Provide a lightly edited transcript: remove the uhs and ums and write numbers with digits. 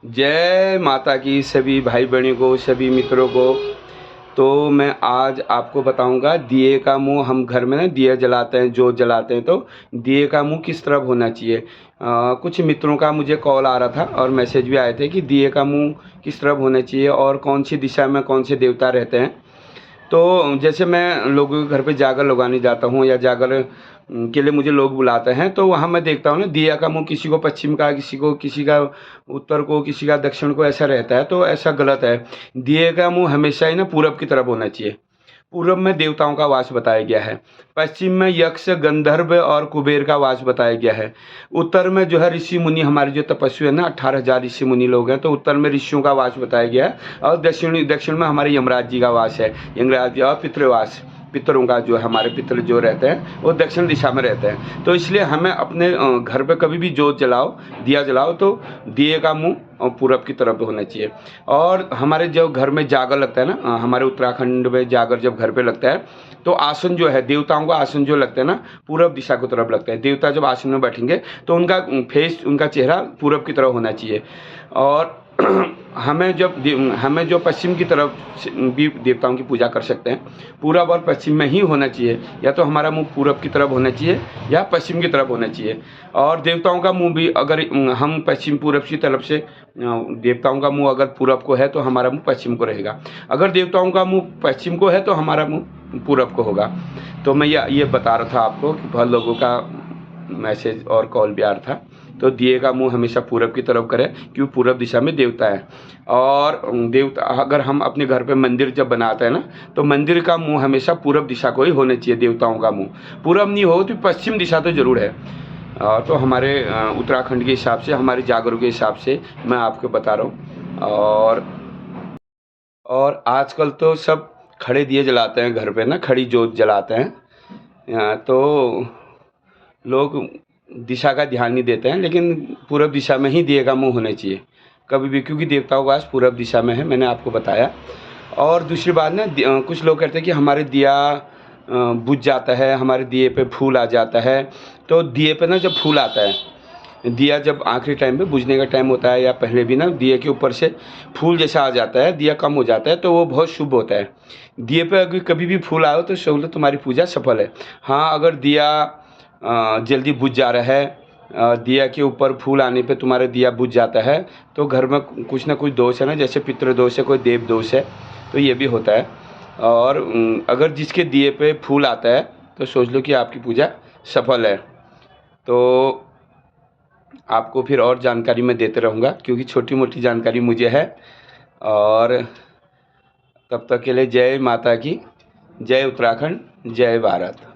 जय माता की सभी भाई बहनों को, सभी मित्रों को। तो मैं आज आपको बताऊंगा दिए का मुंह। हम घर में ना दिया जलाते हैं, जोत जलाते हैं, तो दिए का मुंह किस तरफ होना चाहिए। कुछ मित्रों का मुझे कॉल आ रहा था और मैसेज भी आए थे कि दिए का मुंह किस तरफ होना चाहिए और कौन सी दिशा में कौन से देवता रहते हैं। तो जैसे मैं लोगों के घर पे जागर लगाने जाता हूँ या जागर के लिए मुझे लोग बुलाते हैं, तो वहाँ मैं देखता हूँ ना, दिया का मुंह किसी को पश्चिम का, किसी का उत्तर को, किसी का दक्षिण को, ऐसा रहता है। तो ऐसा गलत है। दिए का मुंह हमेशा ही ना पूरब की तरफ होना चाहिए। पूरब में देवताओं का वास बताया गया है। पश्चिम में यक्ष, गंधर्व और कुबेर का वास बताया गया है। उत्तर में जो है ऋषि मुनि, हमारे जो तपस्वी है ना, 18,000 ऋषि मुनि लोग हैं, तो उत्तर में ऋषियों का वास बताया गया है। और दक्षिण में हमारे यमराज जी का वास है। यमराज जी और पितृवास, पितरों का जो हमारे पितर जो रहते हैं वो दक्षिण दिशा में रहते हैं। तो इसलिए हमें अपने घर पे कभी भी जोत जलाओ, दिया जलाओ, तो दिए का मुंह पूरब की तरफ होना चाहिए। और हमारे जो घर में जागर लगता है ना, हमारे उत्तराखंड में जागर जब घर पे लगता है, तो आसन जो है, देवताओं का आसन जो लगता है ना, पूरब दिशा की तरफ लगता है। देवता जब आसन में बैठेंगे तो उनका फेस, उनका चेहरा पूरब की तरफ होना चाहिए। और हमें जो पश्चिम की तरफ भी देवताओं की पूजा कर सकते हैं। पूरब और पश्चिम में ही होना चाहिए। या तो हमारा मुंह पूरब की तरफ होना चाहिए या पश्चिम की तरफ होना चाहिए। और देवताओं का मुंह भी, अगर हम पश्चिम पूरब की तरफ से, देवताओं का मुंह अगर पूरब को है तो हमारा मुंह पश्चिम को रहेगा। अगर देवताओं का मुंह पश्चिम को है तो हमारा मुंह पूरब को होगा। तो मैं ये बता रहा था आपको कि बहुत लोगों का मैसेज और कॉल भी आ रहा था। तो दिए का मुंह हमेशा पूरब की तरफ करें, क्योंकि पूरब दिशा में देवता है। और देवता, अगर हम अपने घर पे मंदिर जब बनाते हैं ना, तो मंदिर का मुंह हमेशा पूरब दिशा को ही होना चाहिए। देवताओं का मुंह पूरब नहीं हो तो पश्चिम दिशा तो जरूर है। तो हमारे उत्तराखंड के हिसाब से, हमारे जागरों के हिसाब से मैं आपको बता रहा हूँ। और आजकल तो सब खड़े दिए जलाते हैं घर पे ना, खड़ी जोत जलाते हैं। तो लोग दिशा का ध्यान नहीं देते हैं, लेकिन पूरब दिशा में ही दिए का मुंह होना चाहिए कभी भी, क्योंकि देवताओं का वास पूरब दिशा में है, मैंने आपको बताया। और दूसरी बात ना, कुछ लोग कहते हैं कि हमारे दिया बुझ जाता है, हमारे दिए पे फूल आ जाता है। तो दिए पे ना जब फूल आता है, दिया जब आखिरी टाइम पे बुझने का टाइम होता है या पहले भी ना, दिए के ऊपर से फूल जैसा आ जाता है, दिया कम हो जाता है, तो वो बहुत शुभ होता है। दिए पे अगर कभी भी फूल आए तो समझ लो तुम्हारी पूजा सफल है। हाँ, अगर दिया जल्दी बुझ जा रहा है, दिया के ऊपर फूल आने पे तुम्हारा दिया बुझ जाता है, तो घर में कुछ ना कुछ दोष है ना, जैसे पितृ दोष है, कोई देव दोष है, तो ये भी होता है। और अगर जिसके दिए पे फूल आता है तो सोच लो कि आपकी पूजा सफल है। तो आपको फिर और जानकारी मैं देते रहूँगा, क्योंकि छोटी मोटी जानकारी मुझे है। और तब तक के लिए जय माता की, जय उत्तराखंड, जय भारत।